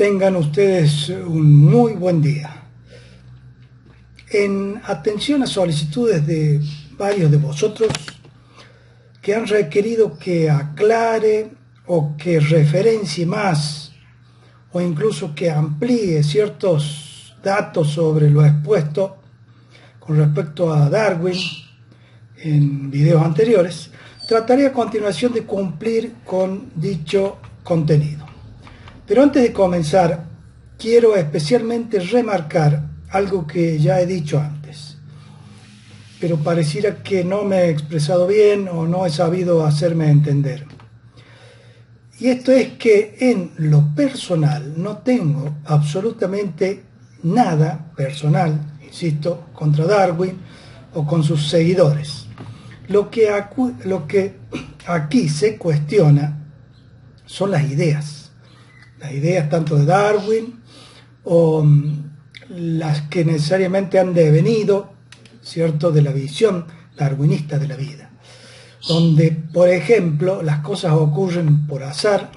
Tengan ustedes un muy buen día. En atención a solicitudes de varios de vosotros que han requerido que aclare o que referencie más o incluso que amplíe ciertos datos sobre lo expuesto con respecto a Darwin en videos anteriores, trataré a continuación de cumplir con dicho contenido. Pero antes de comenzar, quiero especialmente remarcar algo que ya he dicho antes, pero pareciera que no me he expresado bien o no he sabido hacerme entender. Y esto es que en lo personal no tengo absolutamente nada personal, insisto, contra Darwin o con sus seguidores. Lo que aquí se cuestiona son las ideas tanto de Darwin o las que necesariamente han devenido, ¿cierto?, de la visión darwinista de la vida, donde, por ejemplo, las cosas ocurren por azar.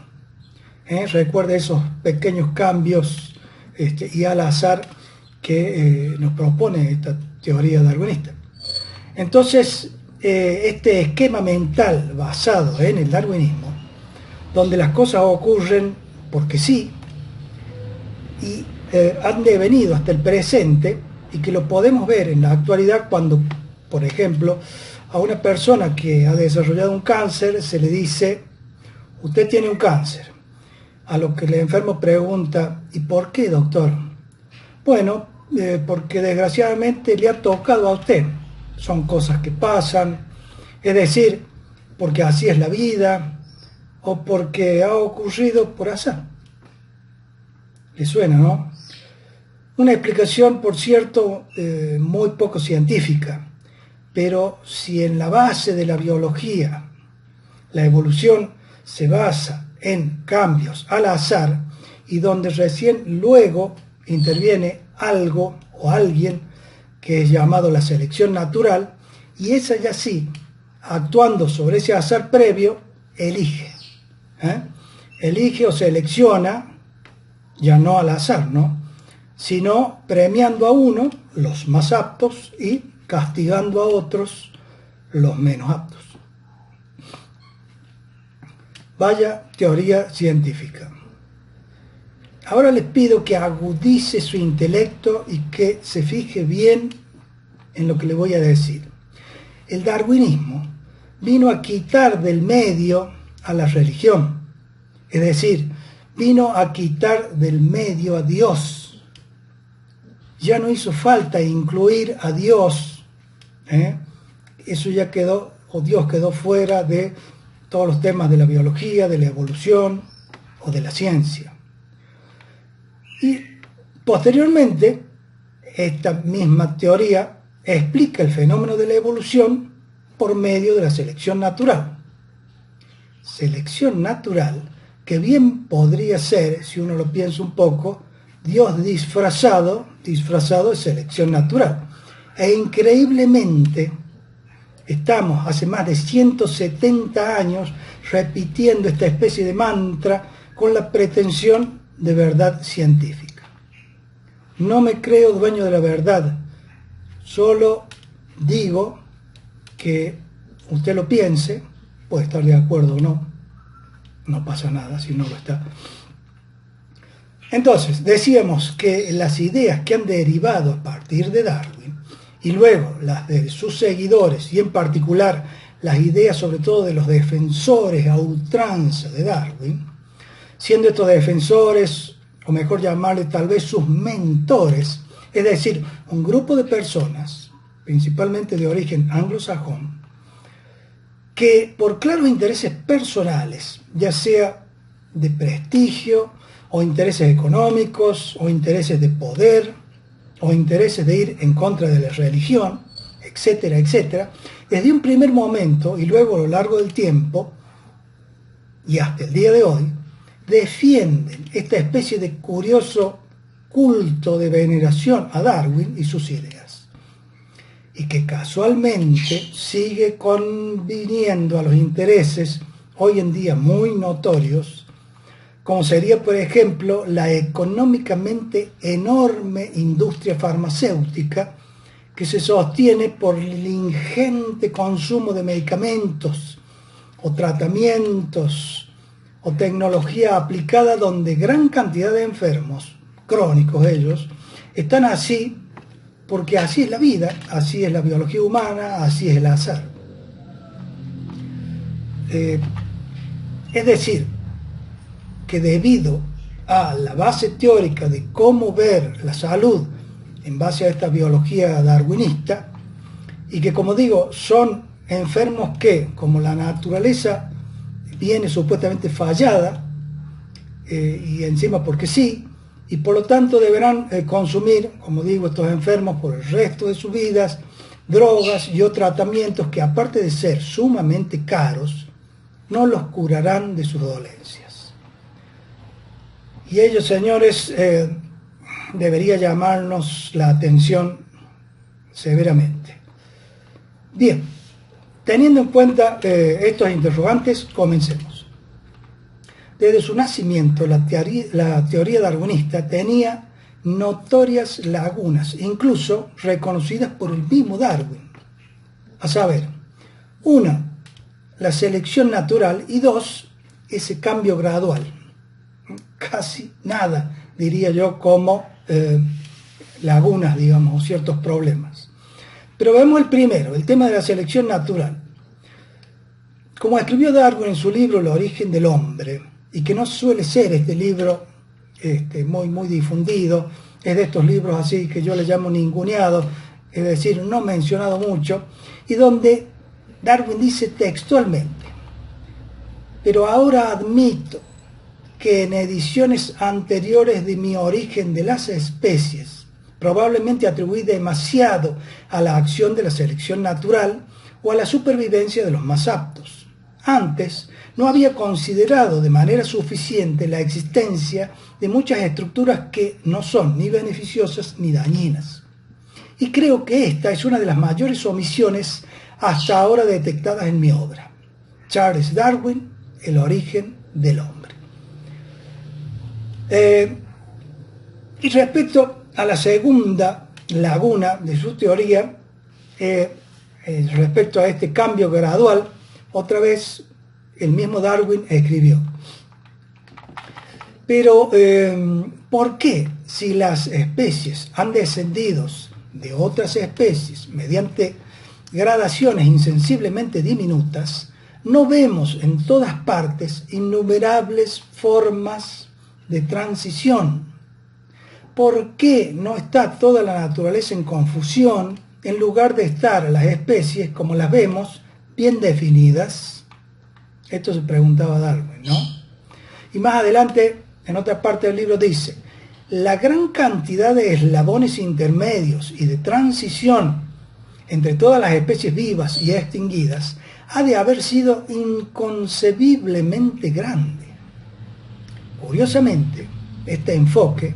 Recuerda esos pequeños cambios y al azar que nos propone esta teoría darwinista. Entonces, este esquema mental basado en el darwinismo, donde las cosas ocurren porque sí, y han devenido hasta el presente, y que lo podemos ver en la actualidad cuando, por ejemplo, a una persona que ha desarrollado un cáncer se le dice: usted tiene un cáncer. A lo que el enfermo pregunta: ¿y por qué, doctor? Bueno, porque desgraciadamente le ha tocado a usted. Son cosas que pasan, es decir, porque así es la vida, o porque ha ocurrido por azar. ¿Le suena, no? Una explicación, por cierto, muy poco científica, pero si en la base de la biología la evolución se basa en cambios al azar y donde recién luego interviene algo o alguien que es llamado la selección natural, y esa ya sí, actuando sobre ese azar previo, elige o selecciona, ya no al azar, ¿no?, sino premiando a uno, los más aptos, y castigando a otros, los menos aptos. Vaya teoría científica. Ahora les pido que agudice su intelecto y que se fije bien en lo que le voy a decir. El darwinismo vino a quitar del medio a la religión, es decir, vino a quitar del medio a Dios. Ya no hizo falta incluir a Dios, eso ya quedó, o Dios quedó fuera de todos los temas de la biología, de la evolución o de la ciencia. Y posteriormente, esta misma teoría explica el fenómeno de la evolución por medio de la selección natural. Selección natural que bien podría ser, si uno lo piensa un poco, Dios disfrazado de selección natural. E increíblemente, estamos hace más de 170 años repitiendo esta especie de mantra con la pretensión de verdad científica. No me creo dueño de la verdad, solo digo que usted lo piense, puede estar de acuerdo o no, no pasa nada si no lo está. Entonces, decíamos que las ideas que han derivado a partir de Darwin, y luego las de sus seguidores, y en particular las ideas sobre todo de los defensores a ultranza de Darwin, siendo estos defensores, o mejor llamarle tal vez sus mentores, es decir, un grupo de personas, principalmente de origen anglosajón, que por claros intereses personales, ya sea de prestigio, o intereses económicos, o intereses de poder, o intereses de ir en contra de la religión, etcétera, etcétera, desde un primer momento y luego a lo largo del tiempo, y hasta el día de hoy, defienden esta especie de curioso culto de veneración a Darwin y sus ideas, y que casualmente sigue conviniendo a los intereses hoy en día muy notorios como sería, por ejemplo, la económicamente enorme industria farmacéutica que se sostiene por el ingente consumo de medicamentos o tratamientos o tecnología aplicada, donde gran cantidad de enfermos, crónicos ellos, están así porque así es la vida, así es la biología humana, así es el azar. Es decir, que debido a la base teórica de cómo ver la salud en base a esta biología darwinista, y que, como digo, son enfermos que, como la naturaleza viene supuestamente fallada, y encima porque sí, y por lo tanto deberán consumir, como digo, estos enfermos por el resto de sus vidas, drogas y otros tratamientos que, aparte de ser sumamente caros, no los curarán de sus dolencias. Y ello, señores, debería llamarnos la atención severamente. Bien, teniendo en cuenta estos interrogantes, comencemos. Desde su nacimiento, la teoría darwinista tenía notorias lagunas, incluso reconocidas por el mismo Darwin. A saber, una, la selección natural, y dos, ese cambio gradual. Casi nada, diría yo, como lagunas, digamos, o ciertos problemas. Pero vemos el primero, el tema de la selección natural. Como escribió Darwin en su libro El origen del hombre, y que no suele ser este libro muy difundido, es de estos libros así que yo le llamo ninguneados, es decir, no mencionado mucho, y donde Darwin dice textualmente: pero ahora admito que en ediciones anteriores de Mi origen de las especies, probablemente atribuí demasiado a la acción de la selección natural o a la supervivencia de los más aptos. Antes, no había considerado de manera suficiente la existencia de muchas estructuras que no son ni beneficiosas ni dañinas. Y creo que esta es una de las mayores omisiones hasta ahora detectadas en mi obra. Charles Darwin, El origen del hombre. Y respecto a la segunda laguna de su teoría, respecto a este cambio gradual, otra vez el mismo Darwin escribió: pero ¿por qué, si las especies han descendido de otras especies mediante gradaciones insensiblemente diminutas, no vemos en todas partes innumerables formas de transición? ¿Por qué no está toda la naturaleza en confusión en lugar de estar las especies, como las vemos, bien definidas? Esto se preguntaba Darwin, ¿no? Y más adelante, en otra parte del libro dice: la gran cantidad de eslabones intermedios y de transición entre todas las especies vivas y extinguidas ha de haber sido inconcebiblemente grande. Curiosamente, este enfoque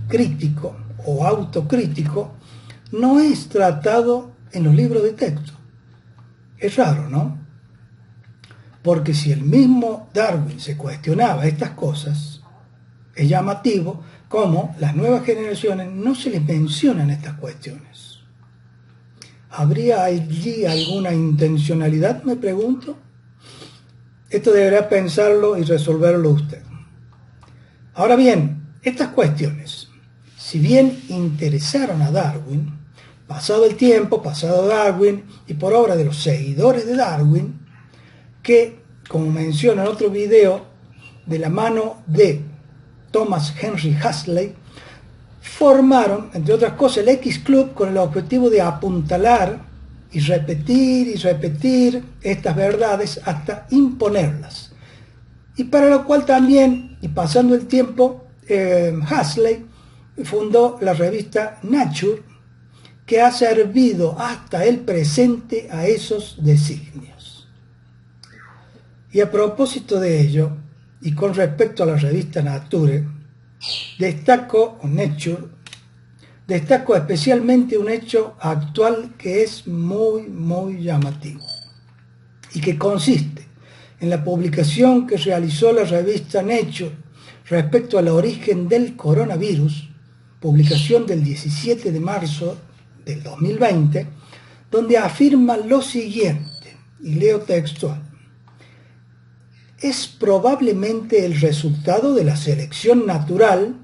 crítico o autocrítico no es tratado en los libros de texto. Es raro, ¿no? Porque si el mismo Darwin se cuestionaba estas cosas, es llamativo cómo las nuevas generaciones no se les mencionan estas cuestiones. ¿Habría allí alguna intencionalidad, me pregunto? Esto deberá pensarlo y resolverlo usted. Ahora bien, estas cuestiones, si bien interesaron a Darwin, pasado el tiempo, pasado Darwin, y por obra de los seguidores de Darwin, que, como menciono en otro video, de la mano de Thomas Henry Huxley, formaron, entre otras cosas, el X Club con el objetivo de apuntalar y repetir estas verdades hasta imponerlas. Y para lo cual también, y pasando el tiempo, Huxley fundó la revista Nature, que ha servido hasta el presente a esos designios. Y a propósito de ello, y con respecto a la revista Nature, destaco especialmente un hecho actual que es muy llamativo, y que consiste en la publicación que realizó la revista Nature respecto al origen del coronavirus, publicación del 17 de marzo del 2020, donde afirma lo siguiente, y leo textual: es probablemente el resultado de la selección natural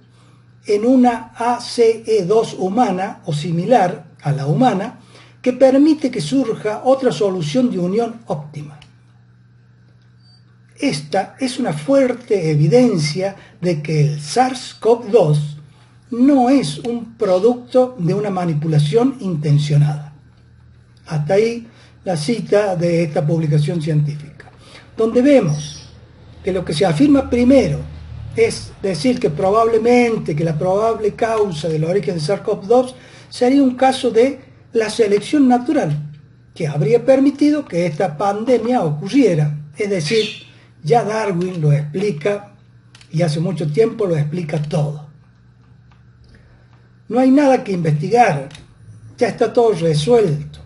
en una ACE2 humana o similar a la humana que permite que surja otra solución de unión óptima. Esta es una fuerte evidencia de que el SARS-CoV-2 no es un producto de una manipulación intencionada. Hasta ahí la cita de esta publicación científica, donde vemos que lo que se afirma primero es decir que probablemente, que la probable causa del origen del SARS-CoV-2 sería un caso de la selección natural, que habría permitido que esta pandemia ocurriera. Es decir, ya Darwin lo explica, y hace mucho tiempo lo explica todo. No hay nada que investigar, ya está todo resuelto.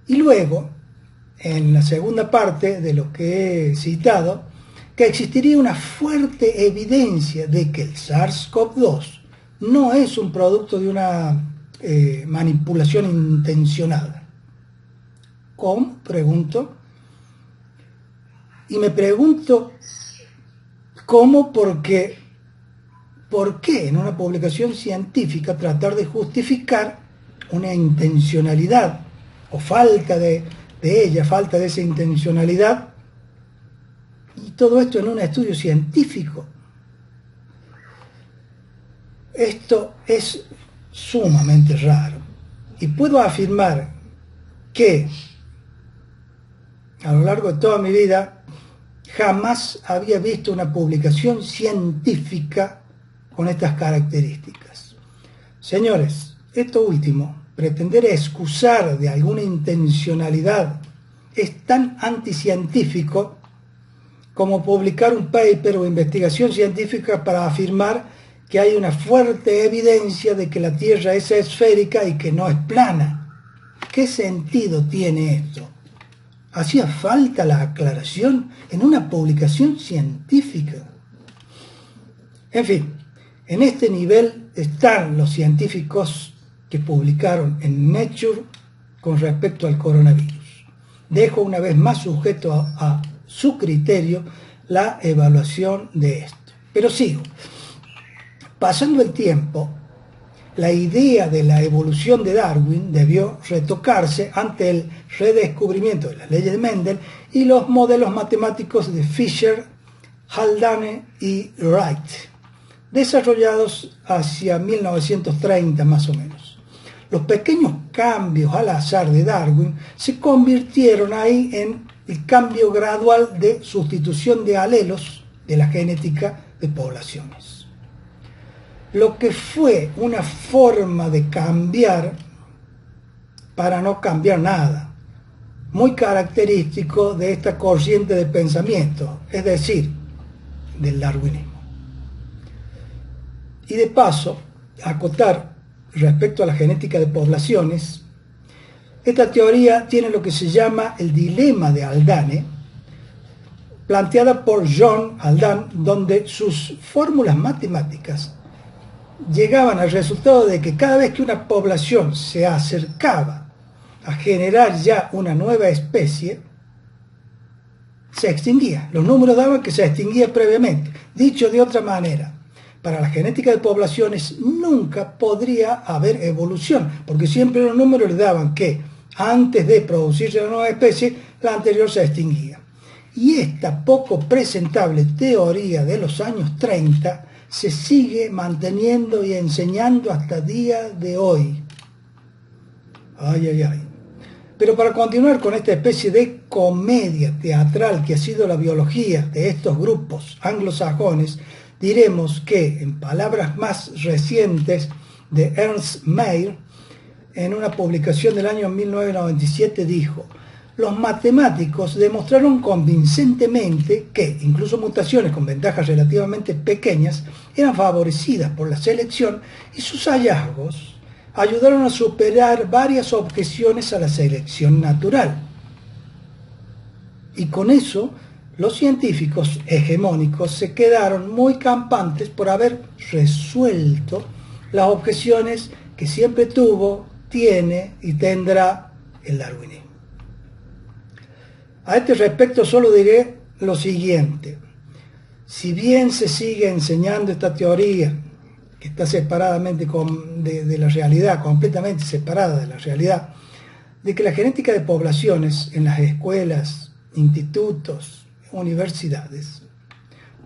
Y luego, en la segunda parte de lo que he citado, que existiría una fuerte evidencia de que el SARS-CoV-2 no es un producto de una manipulación intencionada. ¿Cómo? Pregunto. Y me pregunto cómo, porque ¿por qué en una publicación científica tratar de justificar una intencionalidad o falta de ella, falta de esa intencionalidad, y todo esto en un estudio científico? Esto es sumamente raro, y puedo afirmar que a lo largo de toda mi vida jamás había visto una publicación científica con estas características. Señores, esto último, pretender excusar de alguna intencionalidad, es tan anticientífico como publicar un paper o investigación científica para afirmar que hay una fuerte evidencia de que la Tierra es esférica y que no es plana. ¿Qué sentido tiene esto? ¿Hacía falta la aclaración en una publicación científica? En fin, en este nivel están los científicos que publicaron en Nature con respecto al coronavirus. Dejo una vez más sujeto a su criterio la evaluación de esto. Pero sigo. Pasando el tiempo, la idea de la evolución de Darwin debió retocarse ante el redescubrimiento de las leyes de Mendel y los modelos matemáticos de Fisher, Haldane y Wright, desarrollados hacia 1930 más o menos. Los pequeños cambios al azar de Darwin se convirtieron ahí en el cambio gradual de sustitución de alelos de la genética de poblaciones. Lo que fue una forma de cambiar para no cambiar nada, muy característico de esta corriente de pensamiento, es decir, del darwinismo. Y de paso, acotar respecto a la genética de poblaciones, esta teoría tiene lo que se llama el dilema de Haldane, planteada por John Haldane, donde sus fórmulas matemáticas llegaban al resultado de que cada vez que una población se acercaba a generar ya una nueva especie, se extinguía. Los números daban que se extinguía previamente. Dicho de otra manera, para la genética de poblaciones nunca podría haber evolución, porque siempre los números le daban que antes de producirse la nueva especie, la anterior se extinguía. Y esta poco presentable teoría de los años 30 se sigue manteniendo y enseñando hasta el día de hoy. Ay, ay, ay. Pero para continuar con esta especie de comedia teatral que ha sido la biología de estos grupos anglosajones, diremos que, en palabras más recientes de Ernst Mayr, en una publicación del año 1997 dijo: los matemáticos demostraron convincentemente que incluso mutaciones con ventajas relativamente pequeñas eran favorecidas por la selección, y sus hallazgos ayudaron a superar varias objeciones a la selección natural. Y con eso los científicos hegemónicos se quedaron muy campantes por haber resuelto las objeciones que siempre tuvo, tiene y tendrá el darwinismo. A este respecto solo diré lo siguiente: si bien se sigue enseñando esta teoría, que está separadamente de la realidad, completamente separada de la realidad, de que la genética de poblaciones en las escuelas, institutos, universidades,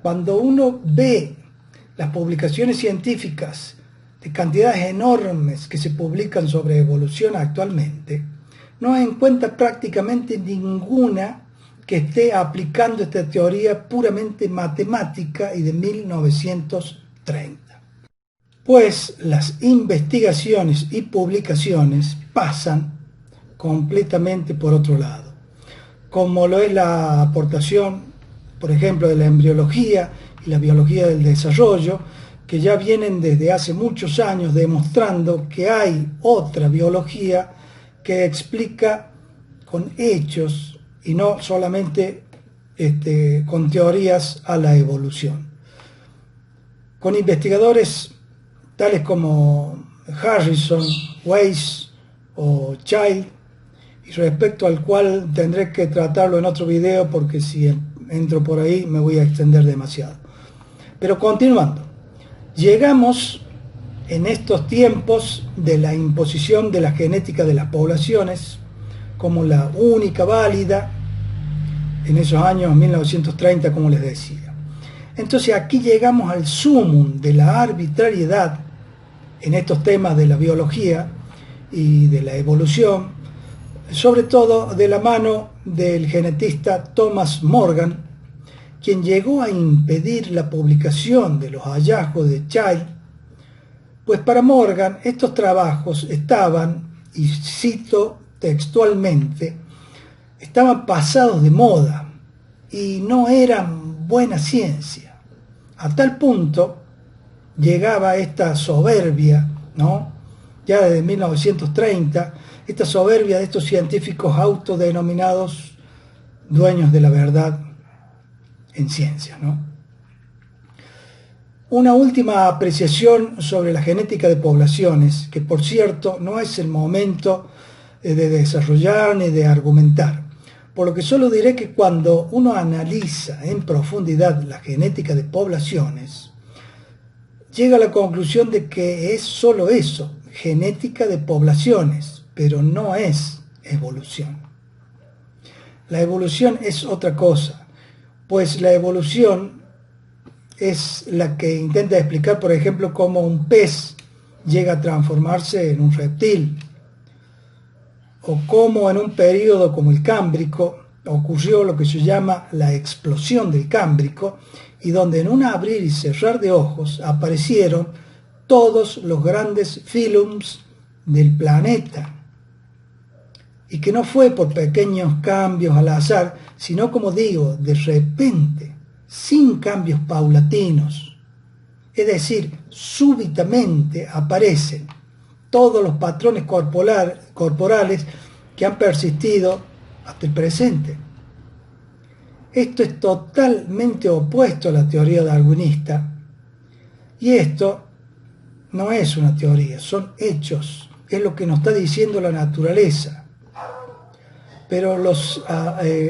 cuando uno ve las publicaciones científicas de cantidades enormes que se publican sobre evolución actualmente, no encuentra prácticamente ninguna que esté aplicando esta teoría puramente matemática y de 1930. Pues las investigaciones y publicaciones pasan completamente por otro lado, como lo es la aportación, por ejemplo, de la embriología y la biología del desarrollo, que ya vienen desde hace muchos años demostrando que hay otra biología que explica con hechos y no solamente con teorías a la evolución. Con investigadores tales como Harrison, Weiss o Child, y respecto al cual tendré que tratarlo en otro video porque si entro por ahí me voy a extender demasiado. Pero continuando, llegamos en estos tiempos de la imposición de la genética de las poblaciones como la única válida, en esos años 1930, como les decía. Entonces aquí llegamos al sumum de la arbitrariedad en estos temas de la biología y de la evolución, sobre todo de la mano del genetista Thomas Morgan, quien llegó a impedir la publicación de los hallazgos de Child, pues para Morgan estos trabajos estaban, y cito textualmente, estaban pasados de moda y no eran buena ciencia. A tal punto llegaba esta soberbia, ¿no?, ya desde 1930, esta soberbia de estos científicos autodenominados dueños de la verdad en ciencia, ¿no? Una última apreciación sobre la genética de poblaciones, que por cierto no es el momento de desarrollar ni de argumentar, por lo que solo diré que cuando uno analiza en profundidad la genética de poblaciones, llega a la conclusión de que es solo eso, genética de poblaciones, pero no es evolución. La evolución es otra cosa, pues la evolución es la que intenta explicar, por ejemplo, cómo un pez llega a transformarse en un reptil, o cómo en un periodo como el Cámbrico ocurrió lo que se llama la explosión del Cámbrico, y donde en un abrir y cerrar de ojos aparecieron todos los grandes filums del planeta, y que no fue por pequeños cambios al azar, sino, como digo, de repente, sin cambios paulatinos, es decir, súbitamente aparecen todos los patrones corporales que han persistido hasta el presente. Esto es totalmente opuesto a la teoría darwinista, y esto no es una teoría, son hechos, es lo que nos está diciendo la naturaleza. Pero los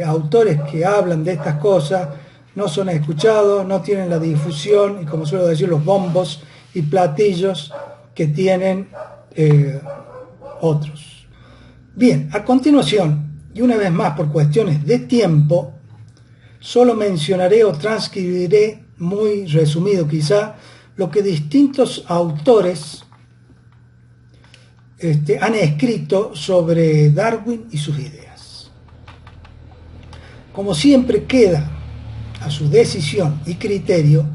autores que hablan de estas cosas no son escuchados, no tienen la difusión y, como suelo decir, los bombos y platillos que tienen otros. Bien, a continuación, y una vez más por cuestiones de tiempo, solo mencionaré o transcribiré, muy resumido quizá, lo que distintos autores han escrito sobre Darwin y sus ideas. Como siempre, queda a su decisión y criterio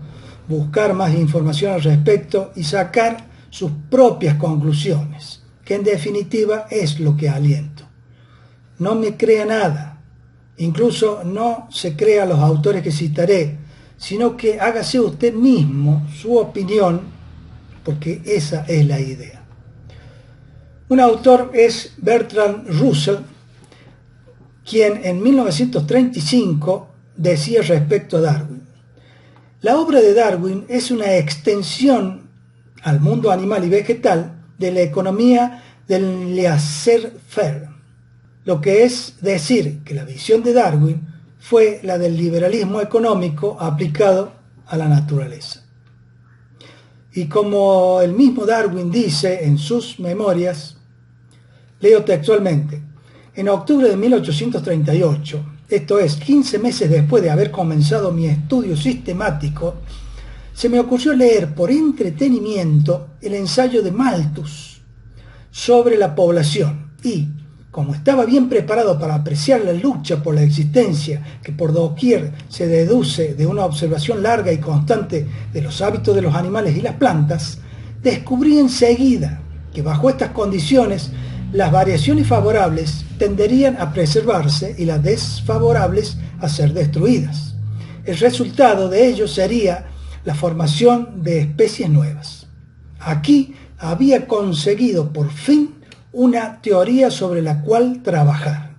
buscar más información al respecto y sacar sus propias conclusiones, que en definitiva es lo que aliento. No me crea nada, incluso no se crea los autores que citaré, sino que hágase usted mismo su opinión, porque esa es la idea. Un autor es Bertrand Russell, quien en 1935 decía respecto a Darwin: la obra de Darwin es una extensión al mundo animal y vegetal de la economía del laissez-faire, lo que es decir que la visión de Darwin fue la del liberalismo económico aplicado a la naturaleza. Y como el mismo Darwin dice en sus memorias, leo textualmente: en octubre de 1838, esto es, 15 meses después de haber comenzado mi estudio sistemático, se me ocurrió leer por entretenimiento el ensayo de Malthus sobre la población y, como estaba bien preparado para apreciar la lucha por la existencia que por doquier se deduce de una observación larga y constante de los hábitos de los animales y las plantas, descubrí enseguida que bajo estas condiciones las variaciones favorables tenderían a preservarse y las desfavorables a ser destruidas. El resultado de ello sería la formación de especies nuevas. Aquí había conseguido por fin una teoría sobre la cual trabajar.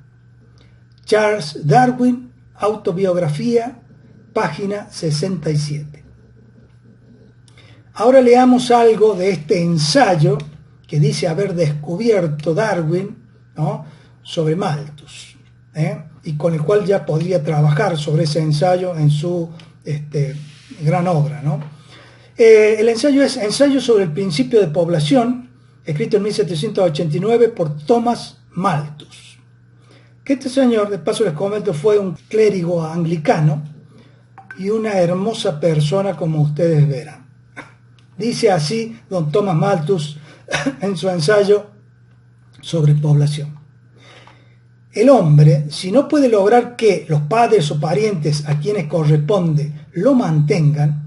Charles Darwin, autobiografía, página 67. Ahora leamos algo de este ensayo que dice haber descubierto Darwin, ¿no?, sobre Malthus, y con el cual ya podría trabajar sobre ese ensayo en su gran obra, ¿no? El ensayo es Ensayo sobre el principio de población, escrito en 1789 por Thomas Malthus. Que este señor, de paso les comento, fue un clérigo anglicano y una hermosa persona, como ustedes verán. Dice así don Thomas Malthus en su ensayo sobre población: el hombre, si no puede lograr que los padres o parientes a quienes corresponde lo mantengan,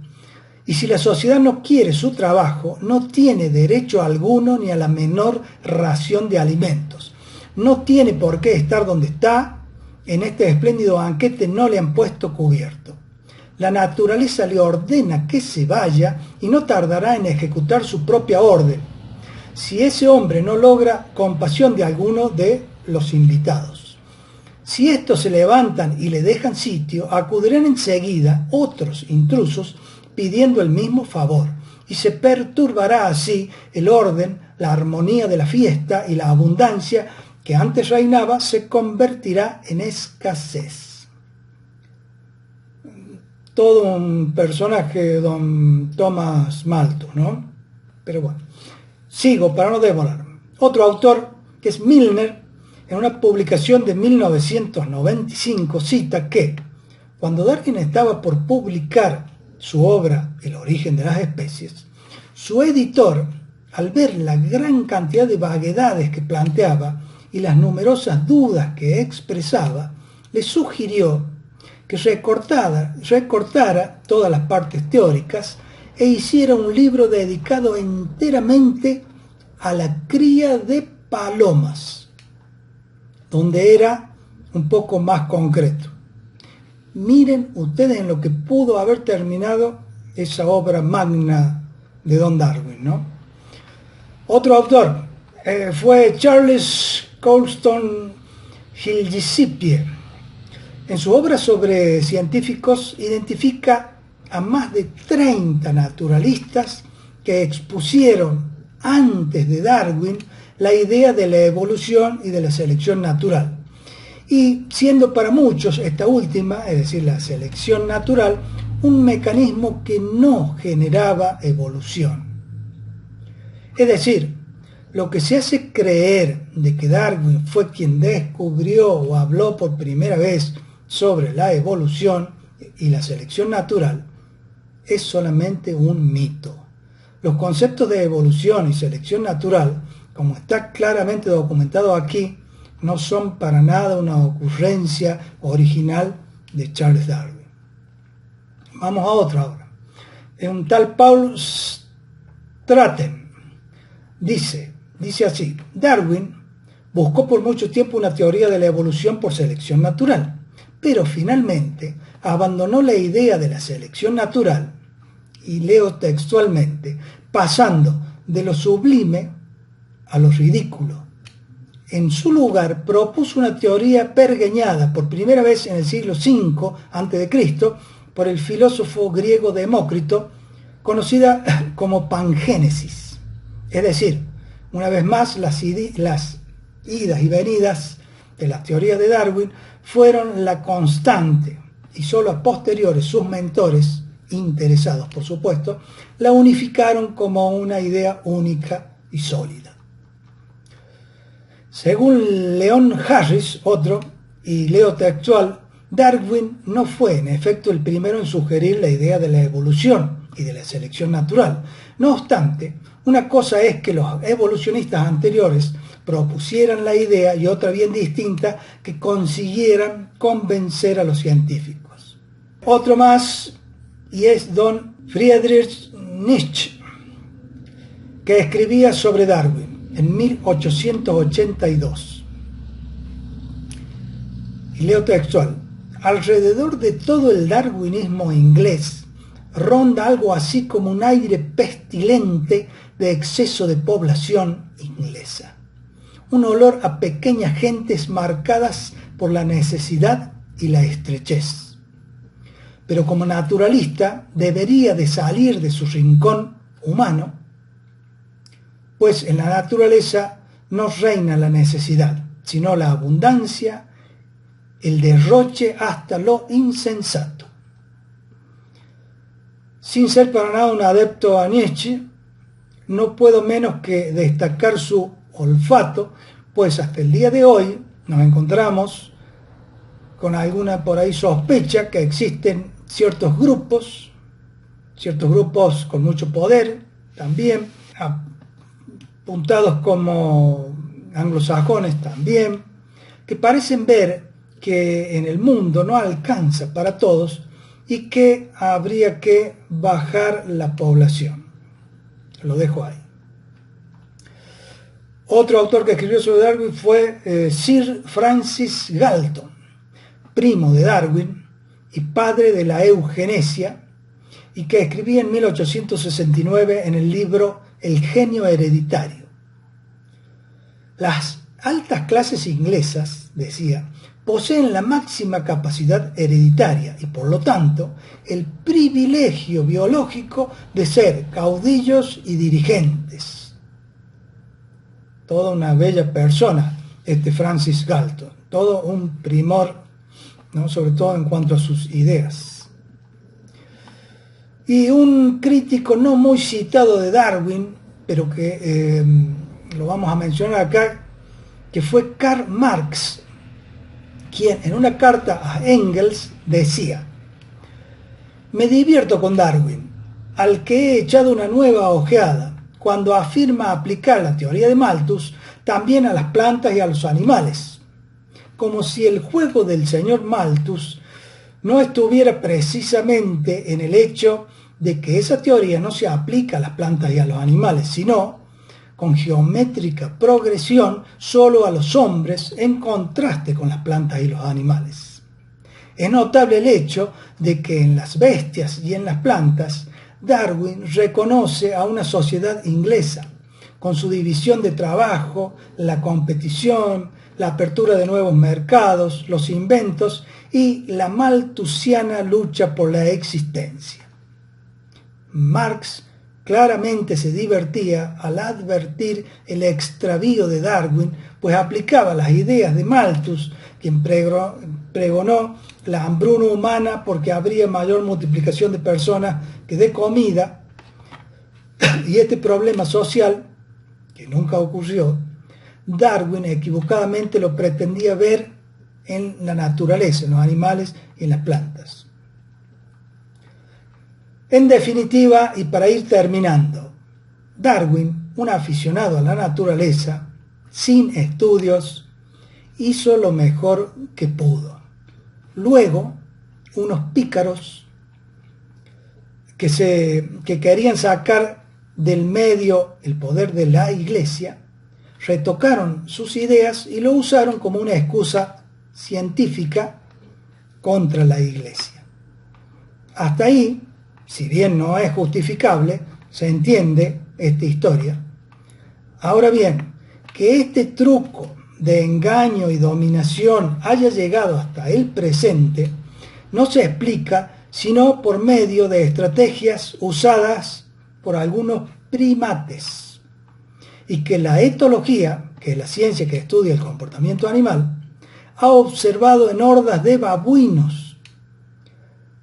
y si la sociedad no quiere su trabajo, no tiene derecho alguno ni a la menor ración de alimentos. No tiene por qué estar donde está. En este espléndido banquete no le han puesto cubierto. La naturaleza le ordena que se vaya y no tardará en ejecutar su propia orden, si ese hombre no logra compasión de alguno de los invitados. Si estos se levantan y le dejan sitio, acudirán enseguida otros intrusos pidiendo el mismo favor, y se perturbará así el orden, la armonía de la fiesta, y la abundancia que antes reinaba se convertirá en escasez. Todo un personaje, don Thomas Malthus, ¿no? Pero bueno, sigo para no demorarme. Otro autor, que es Milner, en una publicación de 1995, cita que cuando Darwin estaba por publicar su obra El origen de las especies, su editor, al ver la gran cantidad de vaguedades que planteaba y las numerosas dudas que expresaba, le sugirió que recortara todas las partes teóricas e hiciera un libro dedicado enteramente a la cría de palomas, donde era un poco más concreto. Miren ustedes en lo que pudo haber terminado esa obra magna de don Darwin, ¿no? Otro autor fue Charles Colston Gillespie. En su obra sobre científicos identifica a más de 30 naturalistas que expusieron antes de Darwin la idea de la evolución y de la selección natural, y siendo para muchos esta última, es decir, la selección natural, un mecanismo que no generaba evolución. Es decir, lo que se hace creer de que Darwin fue quien descubrió o habló por primera vez sobre la evolución y la selección natural es solamente un mito. Los conceptos de evolución y selección natural, como está claramente documentado aquí, no son para nada una ocurrencia original de Charles Darwin. Vamos a otra ahora. Un tal Paul Stratton dice así: Darwin buscó por mucho tiempo una teoría de la evolución por selección natural, pero finalmente abandonó la idea de la selección natural, y leo textualmente, pasando de lo sublime a lo ridículo. en su lugar propuso una teoría pergeñada por primera vez en el siglo V a.C. por el filósofo griego Demócrito, conocida como pangénesis. Es decir, una vez más las idas y venidas de las teorías de Darwin fueron la constante, y solo a posteriores sus mentores, interesados por supuesto, la unificaron como una idea única y sólida. Según Leon Harris, otro, y leo textual, Darwin no fue en efecto el primero en sugerir la idea de la evolución y de la selección natural. No obstante, una cosa es que los evolucionistas anteriores propusieran la idea y otra bien distinta que consiguieran convencer a los científicos. Otro más, y es don Friedrich Nietzsche, que escribía sobre Darwin en 1882. Y leo textual: alrededor de todo el darwinismo inglés ronda algo así como un aire pestilente de exceso de población inglesa, un olor a pequeñas gentes marcadas por la necesidad y la estrechez. Pero como naturalista debería de salir de su rincón humano, pues en la naturaleza no reina la necesidad, sino la abundancia, el derroche hasta lo insensato. Sin ser para nada un adepto a Nietzsche, no puedo menos que destacar su olfato, pues hasta el día de hoy nos encontramos con alguna por ahí sospecha que existen ciertos grupos con mucho poder, también apuntados como anglosajones también, que parecen ver que en el mundo no alcanza para todos y que habría que bajar la población. Lo dejo ahí. Otro autor que escribió sobre Darwin fue Sir Francis Galton, primo de Darwin y padre de la eugenesia, y que escribía en 1869 en el libro El genio hereditario. Las altas clases inglesas, decía, poseen la máxima capacidad hereditaria y por lo tanto el privilegio biológico de ser caudillos y dirigentes. Toda una bella persona este Francis Galton, todo un primor, ¿no? Sobre todo en cuanto a sus ideas. Y un crítico no muy citado de Darwin, pero que lo vamos a mencionar acá, que fue Karl Marx, quien en una carta a Engels decía: me divierto con Darwin, al que he echado una nueva ojeada, cuando afirma aplicar la teoría de Malthus también a las plantas y a los animales, como si el juego del señor Malthus no estuviera precisamente en el hecho de que esa teoría no se aplica a las plantas y a los animales, sino con geométrica progresión solo a los hombres en contraste con las plantas y los animales. Es notable el hecho de que en las bestias y en las plantas Darwin reconoce a una sociedad inglesa, con su división de trabajo, la competición, la apertura de nuevos mercados, los inventos y la malthusiana lucha por la existencia. Marx claramente se divertía al advertir el extravío de Darwin, pues aplicaba las ideas de Malthus, quien pregonó la hambruna humana porque habría mayor multiplicación de personas que de comida, y este problema social, que nunca ocurrió, Darwin equivocadamente lo pretendía ver en la naturaleza, en los animales y en las plantas. En definitiva, y para ir terminando, Darwin, un aficionado a la naturaleza, sin estudios, hizo lo mejor que pudo. Luego, unos pícaros que querían sacar del medio el poder de la Iglesia, retocaron sus ideas y lo usaron como una excusa científica contra la Iglesia. Hasta ahí, si bien no es justificable, se entiende esta historia. Ahora bien, que este truco de engaño y dominación haya llegado hasta el presente no se explica sino por medio de estrategias usadas por algunos primates, y que la etología, que es la ciencia que estudia el comportamiento animal, ha observado en hordas de babuinos,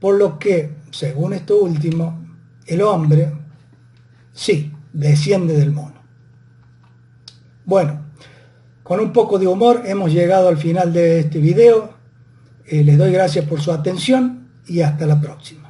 por lo que, según esto último, el hombre, sí, desciende del mono. Bueno, con un poco de humor hemos llegado al final de este video. Les doy gracias por su atención y hasta la próxima.